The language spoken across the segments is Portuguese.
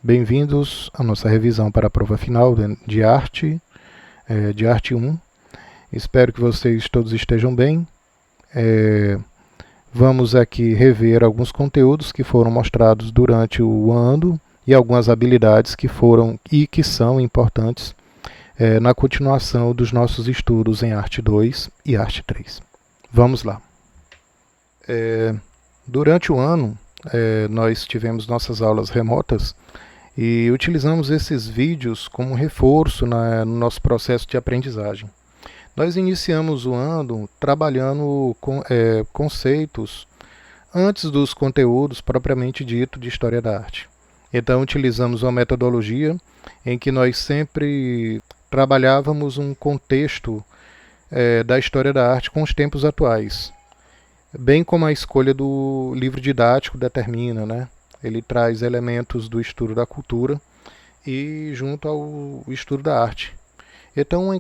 Bem-vindos à nossa revisão para a prova final de arte 1. Espero que vocês todos estejam bem. Vamos aqui rever alguns conteúdos que foram mostrados durante o ano e algumas habilidades que foram e que são importantes na continuação dos nossos estudos em Arte 2 e Arte 3. Vamos lá. Durante o ano, nós tivemos nossas aulas remotas e utilizamos esses vídeos como reforço no nosso processo de aprendizagem. Nós iniciamos o ano trabalhando com conceitos antes dos conteúdos propriamente dito de História da Arte. Então utilizamos uma metodologia em que nós sempre trabalhávamos um contexto da História da Arte com os tempos atuais, bem como a escolha do livro didático determina, né? Ele traz elementos do estudo da cultura e junto ao estudo da arte. Então,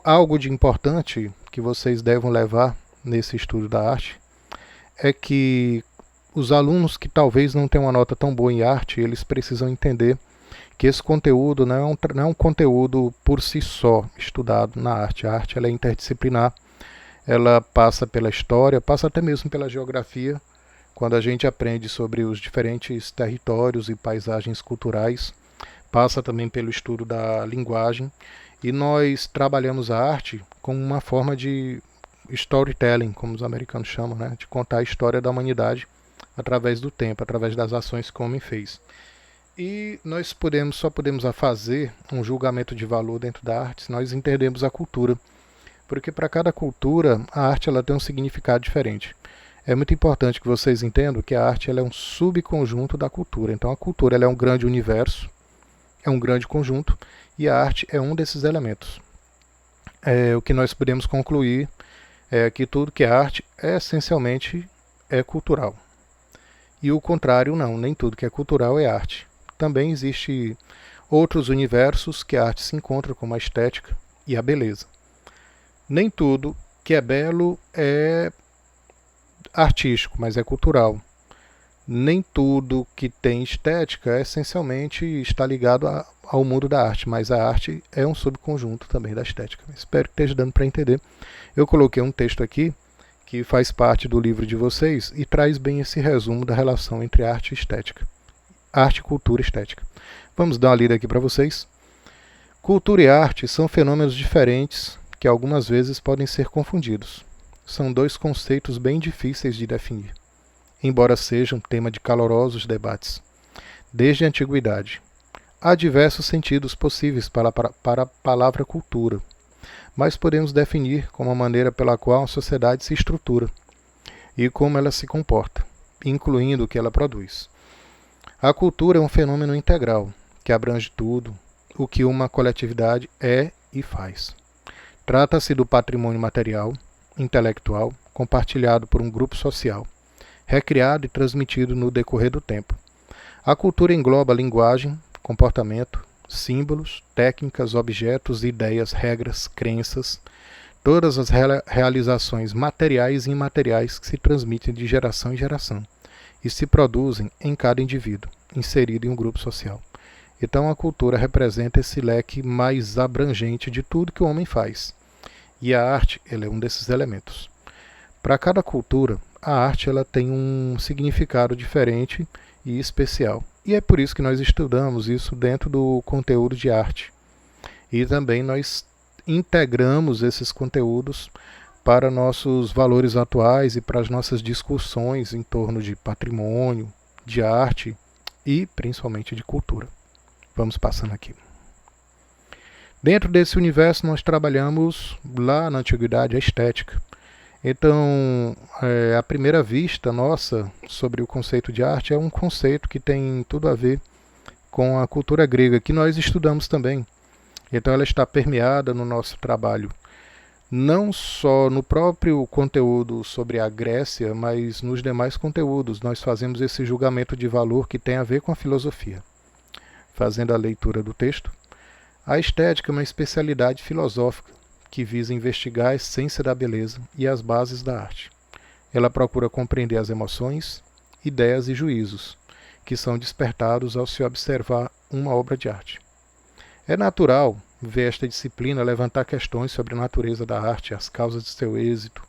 algo de importante que vocês devem levar nesse estudo da arte é que os alunos que talvez não tenham uma nota tão boa em arte, eles precisam entender que esse conteúdo não é um conteúdo por si só estudado na arte. A arte ela é interdisciplinar, ela passa pela história, passa até mesmo pela geografia, quando a gente aprende sobre os diferentes territórios e paisagens culturais, passa também pelo estudo da linguagem, e nós trabalhamos a arte como uma forma de storytelling, como os americanos chamam, né? De contar a história da humanidade através do tempo, através das ações que o homem fez. E nós só podemos fazer um julgamento de valor dentro da arte se nós entendermos a cultura, porque para cada cultura a arte ela tem um significado diferente. É muito importante que vocês entendam que a arte ela é um subconjunto da cultura. Então a cultura ela é um grande universo, é um grande conjunto, e a arte é um desses elementos. O que nós podemos concluir é que tudo que é arte essencialmente é cultural. E o contrário não, nem tudo que é cultural é arte. Também existe outros universos que a arte se encontra, como a estética e a beleza. Nem tudo que é belo é artístico, mas é cultural. Nem tudo que tem estética essencialmente está ligado ao mundo da arte, mas a arte é um subconjunto também da estética. Espero que esteja dando para entender. Eu coloquei um texto aqui que faz parte do livro de vocês e traz bem esse resumo da relação entre arte e estética. Arte, cultura e estética. Vamos dar uma lida aqui para vocês. Cultura e arte são fenômenos diferentes que algumas vezes podem ser confundidos. São dois conceitos bem difíceis de definir, embora sejam tema de calorosos debates. Desde a antiguidade, há diversos sentidos possíveis para a palavra cultura, mas podemos definir como a maneira pela qual a sociedade se estrutura e como ela se comporta, incluindo o que ela produz. A cultura é um fenômeno integral, que abrange tudo o que uma coletividade é e faz. Trata-se do patrimônio material, intelectual, compartilhado por um grupo social, recriado e transmitido no decorrer do tempo. A cultura engloba linguagem, comportamento, símbolos, técnicas, objetos, ideias, regras, crenças, todas as realizações materiais e imateriais que se transmitem de geração em geração e se produzem em cada indivíduo, inserido em um grupo social. Então a cultura representa esse leque mais abrangente de tudo que o homem faz. E a arte ela é um desses elementos. Para cada cultura, a arte ela tem um significado diferente e especial. E é por isso que nós estudamos isso dentro do conteúdo de arte. E também nós integramos esses conteúdos para nossos valores atuais e para as nossas discussões em torno de patrimônio, de arte e principalmente de cultura. Vamos passando aqui. Dentro desse universo nós trabalhamos lá na antiguidade a estética. Então, a primeira vista nossa sobre o conceito de arte é um conceito que tem tudo a ver com a cultura grega, que nós estudamos também. Então ela está permeada no nosso trabalho, não só no próprio conteúdo sobre a Grécia, mas nos demais conteúdos. Nós fazemos esse julgamento de valor que tem a ver com a filosofia. Fazendo a leitura do texto, a estética é uma especialidade filosófica que visa investigar a essência da beleza e as bases da arte. Ela procura compreender as emoções, ideias e juízos que são despertados ao se observar uma obra de arte. É natural ver esta disciplina levantar questões sobre a natureza da arte, as causas de seu êxito,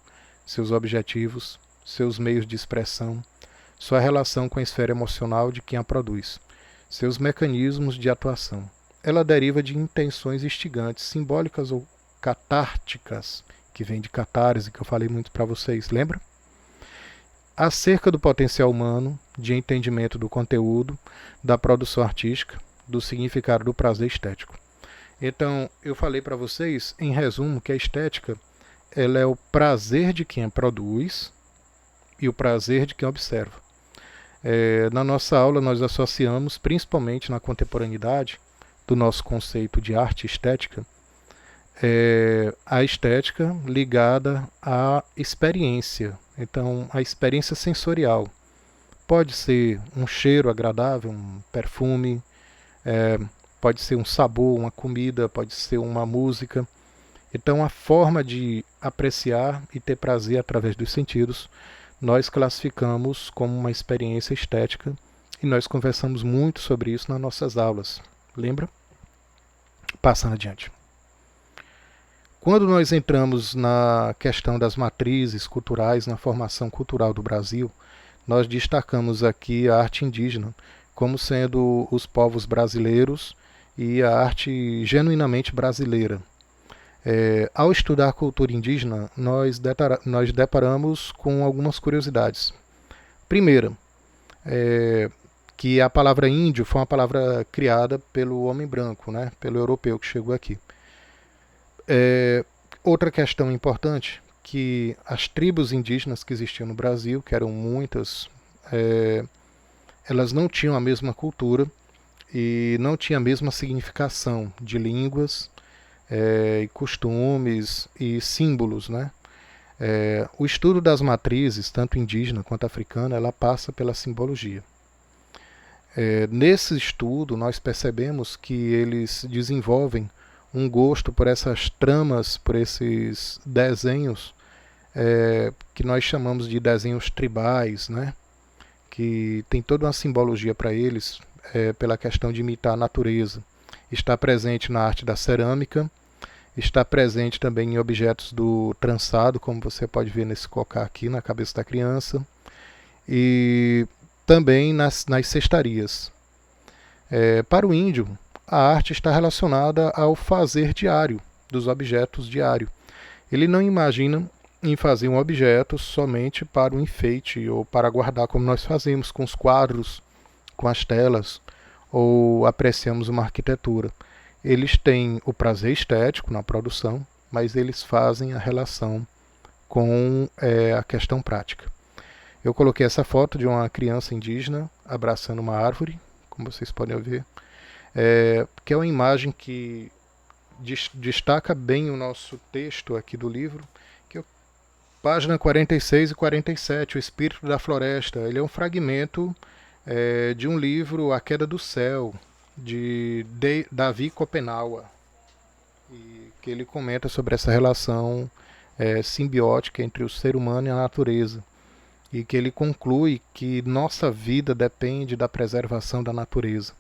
seus objetivos, seus meios de expressão, sua relação com a esfera emocional de quem a produz, seus mecanismos de atuação. Ela deriva de intenções instigantes, simbólicas ou catárticas, que vem de catarse, que eu falei muito para vocês, lembra? Acerca do potencial humano, de entendimento do conteúdo, da produção artística, do significado do prazer estético. Então, eu falei para vocês, em resumo, que a estética ela é o prazer de quem produz e o prazer de quem observa. Na nossa aula, nós associamos, principalmente na contemporaneidade, do nosso conceito de arte estética, a estética ligada à experiência. Então, a experiência sensorial. Pode ser um cheiro agradável, um perfume, pode ser um sabor, uma comida, pode ser uma música. Então, a forma de apreciar e ter prazer através dos sentidos, nós classificamos como uma experiência estética e nós conversamos muito sobre isso nas nossas aulas. Lembra? Passando adiante. Quando nós entramos na questão das matrizes culturais na formação cultural do Brasil, nós destacamos aqui a arte indígena como sendo os povos brasileiros e a arte genuinamente brasileira. Ao estudar a cultura indígena, nós deparamos com algumas curiosidades. Primeira, que a palavra índio foi uma palavra criada pelo homem branco, né, pelo europeu que chegou aqui. Outra questão importante, que as tribos indígenas que existiam no Brasil, que eram muitas, elas não tinham a mesma cultura e não tinham a mesma significação de línguas, costumes e símbolos, né? O estudo das matrizes, tanto indígena quanto africana, ela passa pela simbologia. Nesse estudo, nós percebemos que eles desenvolvem um gosto por essas tramas, por esses desenhos que nós chamamos de desenhos tribais, né? Que tem toda uma simbologia para eles, pela questão de imitar a natureza. Está presente na arte da cerâmica, está presente também em objetos do trançado, como você pode ver nesse cocá aqui na cabeça da criança, e também nas cestarias. Para o índio, a arte está relacionada ao fazer diário, dos objetos diário. Ele não imagina em fazer um objeto somente para o enfeite ou para guardar, como nós fazemos com os quadros, com as telas, ou apreciamos uma arquitetura. Eles têm o prazer estético na produção, mas eles fazem a relação com a questão prática. Eu coloquei essa foto de uma criança indígena abraçando uma árvore, como vocês podem ver, que é uma imagem que destaca bem o nosso texto aqui do livro, que é página 46 e 47, O Espírito da Floresta. Ele é um fragmento de um livro, A Queda do Céu, de Davi Kopenawa, e que ele comenta sobre essa relação simbiótica entre o ser humano e a natureza, e que ele conclui que nossa vida depende da preservação da natureza.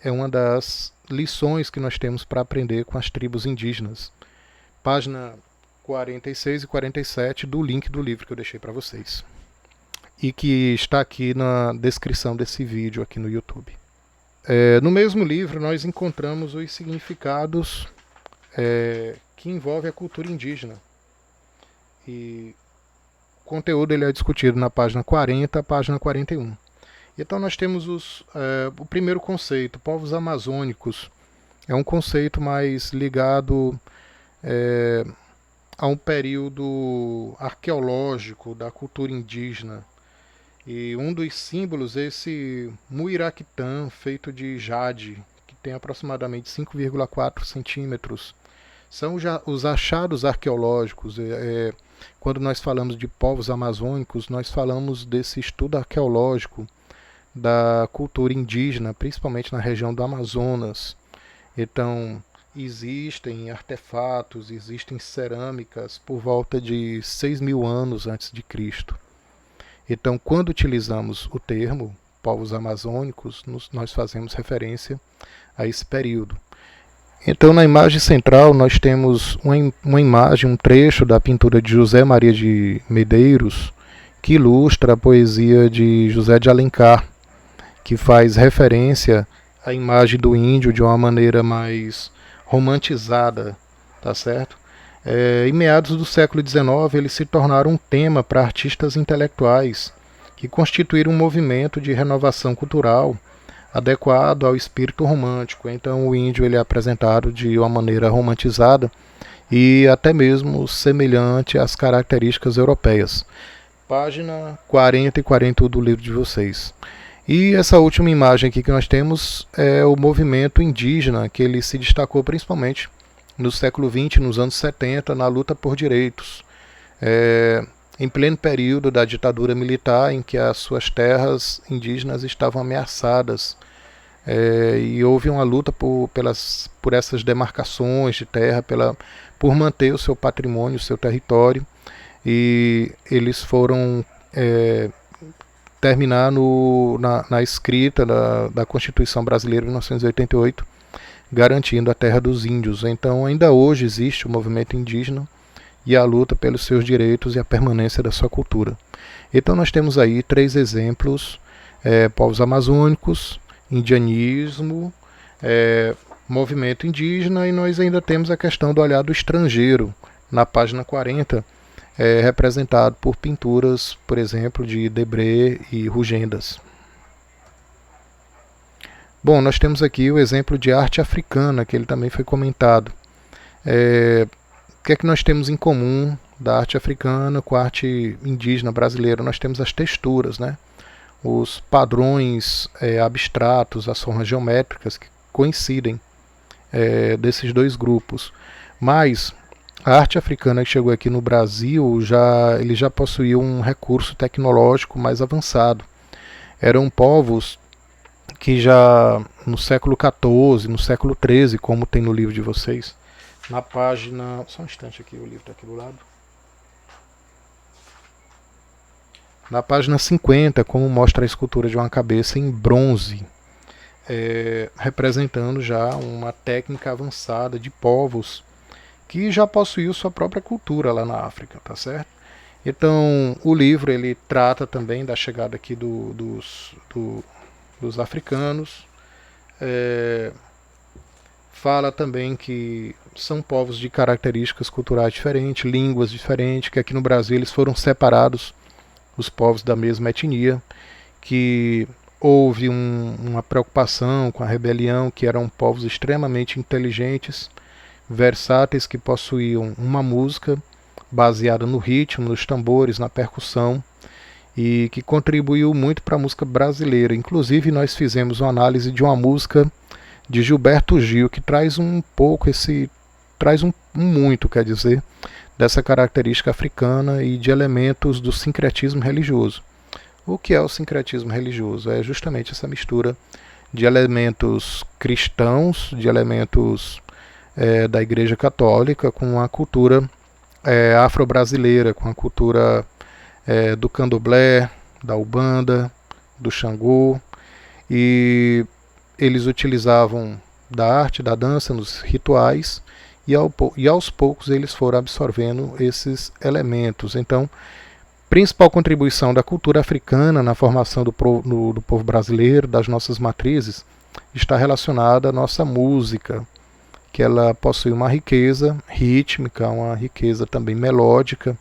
É uma das lições que nós temos para aprender com as tribos indígenas. Página 46 e 47 do link do livro que eu deixei para vocês, e que está aqui na descrição desse vídeo aqui no YouTube. No mesmo livro nós encontramos os significados que envolvem a cultura indígena. E o conteúdo ele é discutido na página 40 a página 41. Então nós temos o primeiro conceito, povos amazônicos. É um conceito mais ligado a um período arqueológico da cultura indígena. E um dos símbolos é esse muiraquitã, feito de jade, que tem aproximadamente 5,4 centímetros. São os achados arqueológicos. Quando nós falamos de povos amazônicos, nós falamos desse estudo arqueológico da cultura indígena, principalmente na região do Amazonas. Então, existem artefatos, existem cerâmicas por volta de 6.000 anos antes de Cristo. Então, quando utilizamos o termo povos amazônicos, nós fazemos referência a esse período. Então, na imagem central, nós temos uma imagem, um trecho da pintura de José Maria de Medeiros, que ilustra a poesia de José de Alencar, que faz referência à imagem do índio de uma maneira mais romantizada, tá certo? Em meados do século XIX, eles se tornaram um tema para artistas intelectuais, que constituíram um movimento de renovação cultural adequado ao espírito romântico. Então o índio ele é apresentado de uma maneira romantizada e até mesmo semelhante às características europeias. Página 40 e 41 do livro de vocês. E essa última imagem aqui que nós temos é o movimento indígena, que ele se destacou principalmente no século XX, nos anos 70, na luta por direitos. Em pleno período da ditadura militar, em que as suas terras indígenas estavam ameaçadas. E houve uma luta por essas demarcações de terra, por manter o seu patrimônio, o seu território. E eles foram terminar na escrita da Constituição Brasileira de 1988, garantindo a terra dos índios. Então ainda hoje existe o movimento indígena e a luta pelos seus direitos e a permanência da sua cultura. Então nós temos aí 3 exemplos, povos amazônicos, indianismo, movimento indígena, e nós ainda temos a questão do olhar do estrangeiro, na página 40, representado por pinturas, por exemplo, de Debré e Rugendas. Bom, nós temos aqui o exemplo de arte africana, que ele também foi comentado. O que é que nós temos em comum da arte africana com a arte indígena brasileira? Nós temos as texturas, né? Os padrões abstratos, as formas geométricas que coincidem desses 2 grupos. Mas a arte africana que chegou aqui no Brasil, ele já possuía um recurso tecnológico mais avançado. Eram povos que já no século XIV, no século XIII, como tem no livro de vocês, na página... Só um instante aqui, o livro está aqui do lado. Na página 50, como mostra a escultura de uma cabeça em bronze, representando já uma técnica avançada de povos que já possuíam sua própria cultura lá na África, tá certo? Então, o livro ele trata também da chegada aqui dos africanos, fala também que são povos de características culturais diferentes, línguas diferentes, que aqui no Brasil eles foram separados, os povos da mesma etnia, que houve uma preocupação com a rebelião, que eram povos extremamente inteligentes, versáteis, que possuíam uma música baseada no ritmo, nos tambores, na percussão, e que contribuiu muito para a música brasileira. Inclusive nós fizemos uma análise de uma música de Gilberto Gil, que traz um pouco muito, quer dizer, dessa característica africana e de elementos do sincretismo religioso. O que é o sincretismo religioso? É justamente essa mistura de elementos cristãos, de elementos da Igreja Católica, com a cultura afro-brasileira, com a cultura do candomblé, da Umbanda, do Xangô, e eles utilizavam da arte, da dança, nos rituais, e aos poucos eles foram absorvendo esses elementos. Então, principal contribuição da cultura africana na formação do povo brasileiro, das nossas matrizes, está relacionada à nossa música, que ela possui uma riqueza rítmica, uma riqueza também melódica,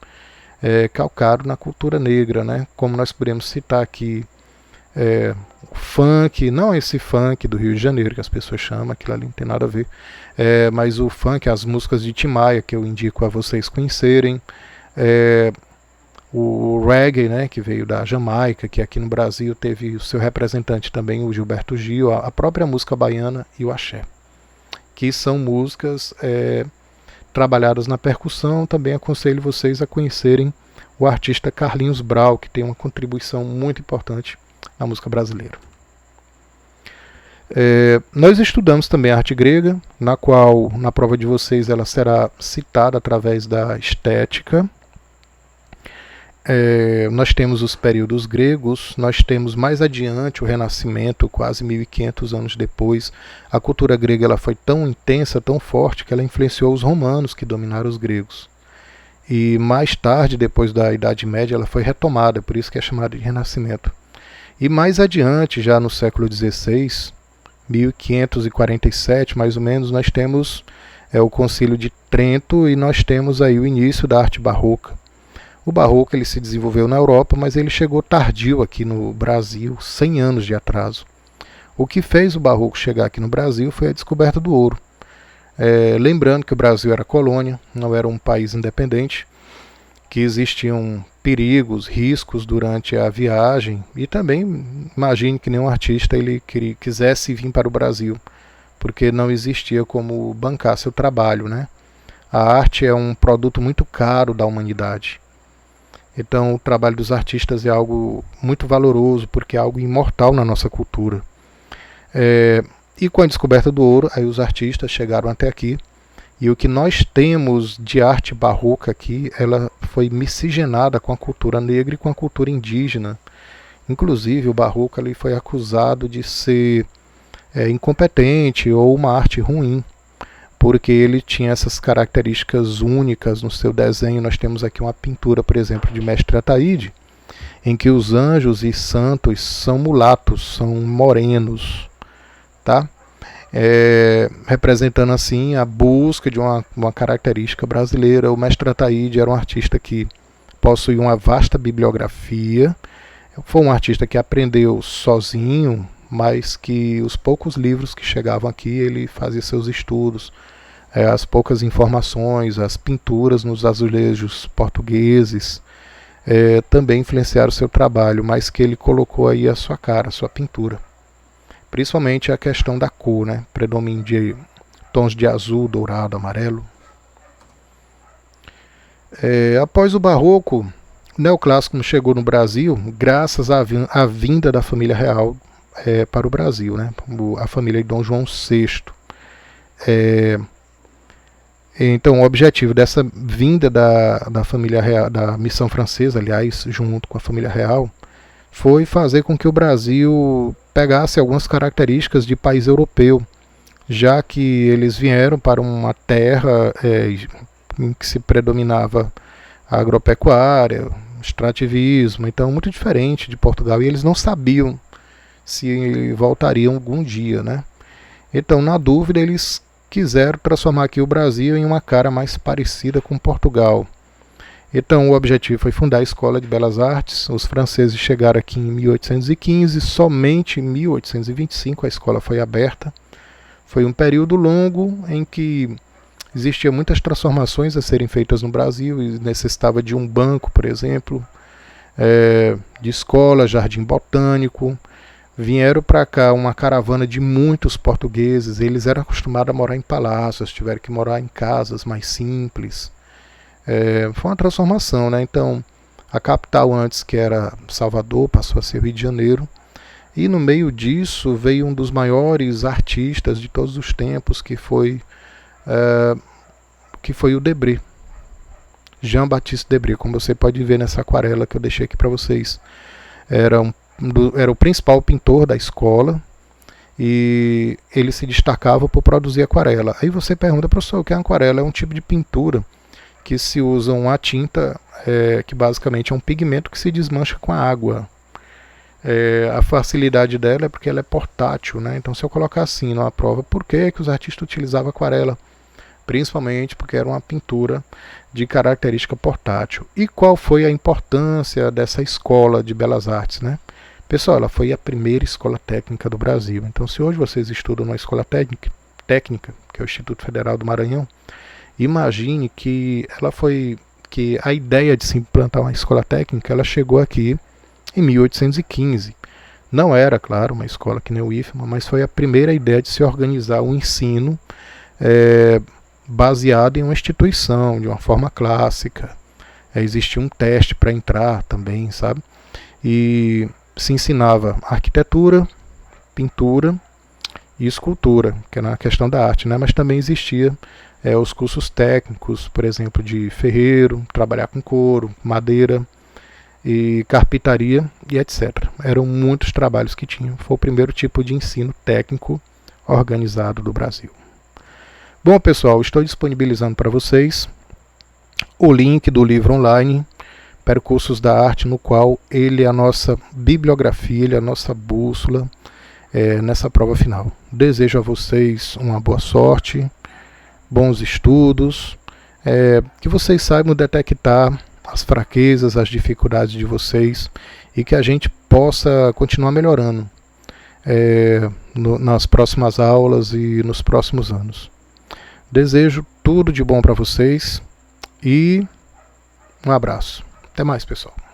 calcado na cultura negra, né? Como nós podemos citar aqui o funk, não esse funk do Rio de Janeiro que as pessoas chamam, aquilo ali não tem nada a ver, mas o funk, as músicas de Tim Maia, que eu indico a vocês conhecerem, o reggae, né, que veio da Jamaica, que aqui no Brasil teve o seu representante também, o Gilberto Gil, a própria música baiana e o axé, que são músicas trabalhadas na percussão. Também aconselho vocês a conhecerem o artista Carlinhos Brau, que tem uma contribuição muito importante na música brasileira. Nós estudamos também a arte grega, na qual, na prova de vocês, ela será citada através da estética. Nós temos os períodos gregos, nós temos mais adiante o Renascimento, quase 1500 anos depois. A cultura grega ela foi tão intensa, tão forte, que ela influenciou os romanos, que dominaram os gregos. E mais tarde, depois da Idade Média, ela foi retomada, por isso que é chamada de Renascimento. E mais adiante, já no século XVI, 1547 mais ou menos, nós temos o Concílio de Trento e nós temos aí o início da arte barroca. O barroco ele se desenvolveu na Europa, mas ele chegou tardio aqui no Brasil, 100 anos de atraso. O que fez o barroco chegar aqui no Brasil foi a descoberta do ouro. Lembrando que o Brasil era colônia, não era um país independente, que existiam perigos, riscos durante a viagem, e também imagine que nenhum artista ele quisesse vir para o Brasil, porque não existia como bancar seu trabalho, né? A arte é um produto muito caro da humanidade. Então o trabalho dos artistas é algo muito valoroso, porque é algo imortal na nossa cultura. E com a descoberta do ouro, aí os artistas chegaram até aqui. E o que nós temos de arte barroca aqui, ela foi miscigenada com a cultura negra e com a cultura indígena. Inclusive o barroco ali foi acusado de ser incompetente ou uma arte ruim, porque ele tinha essas características únicas no seu desenho. Nós temos aqui uma pintura, por exemplo, de Mestre Ataíde, em que os anjos e santos são mulatos, são morenos, tá? Representando assim a busca de uma característica brasileira. O Mestre Ataíde era um artista que possuía uma vasta bibliografia, foi um artista que aprendeu sozinho, mas que os poucos livros que chegavam aqui ele fazia seus estudos, as poucas informações, as pinturas nos azulejos portugueses também influenciaram o seu trabalho, mas que ele colocou aí a sua cara, a sua pintura. Principalmente a questão da cor, né? Predomínio de tons de azul, dourado, amarelo. Após o barroco, o neoclássico chegou no Brasil graças à vinda da família real para o Brasil, né? A família de Dom João VI. Então o objetivo dessa vinda da família real, da missão francesa, aliás, junto com a família real, foi fazer com que o Brasil pegasse algumas características de país europeu, já que eles vieram para uma terra em que se predominava a agropecuária, extrativismo, então muito diferente de Portugal, e eles não sabiam se voltariam algum dia, né? Então, na dúvida, eles quiseram transformar aqui o Brasil em uma cara mais parecida com Portugal. Então o objetivo foi fundar a Escola de Belas Artes. Os franceses chegaram aqui em 1815, somente em 1825 a escola foi aberta. Foi um período longo em que existiam muitas transformações a serem feitas no Brasil e necessitava de um banco, por exemplo, de escola, jardim botânico. Vieram para cá uma caravana de muitos portugueses, eles eram acostumados a morar em palácios, tiveram que morar em casas mais simples. Foi uma transformação, né? Então, a capital antes, que era Salvador, passou a ser Rio de Janeiro. E no meio disso veio um dos maiores artistas de todos os tempos, que foi o Debré. Jean-Baptiste Debré, como você pode ver nessa aquarela que eu deixei aqui para vocês. Era o principal pintor da escola e ele se destacava por produzir aquarela. Aí você pergunta, professor, o que é aquarela? É um tipo de pintura que se usa uma tinta que basicamente é um pigmento que se desmancha com a água. A facilidade dela é porque ela é portátil, né? Então, se eu colocar assim numa prova, por que os artistas utilizavam aquarela? Principalmente porque era uma pintura de característica portátil. E qual foi a importância dessa escola de belas artes, né? Pessoal, ela foi a primeira escola técnica do Brasil. Então, se hoje vocês estudam numa escola técnica, que é o Instituto Federal do Maranhão, imagine que a ideia de se implantar uma escola técnica, ela chegou aqui em 1815. Não era, claro, uma escola que nem o IFMA, mas foi a primeira ideia de se organizar um ensino baseado em uma instituição, de uma forma clássica. Existia um teste para entrar também, sabe? E se ensinava arquitetura, pintura e escultura, que é na questão da arte, né? Mas também existia os cursos técnicos, por exemplo, de ferreiro, trabalhar com couro, madeira. e carpintaria e etc. Eram muitos trabalhos que tinham. Foi o primeiro tipo de ensino técnico organizado do Brasil. Bom, pessoal, estou disponibilizando para vocês o link do livro online Percursos da Arte, no qual ele é a nossa bibliografia, ele é a nossa bússola nessa prova final. Desejo a vocês uma boa sorte, bons estudos, que vocês saibam detectar as fraquezas, as dificuldades de vocês e que a gente possa continuar melhorando nas próximas aulas e nos próximos anos. Desejo tudo de bom para vocês e um abraço. Até mais, pessoal.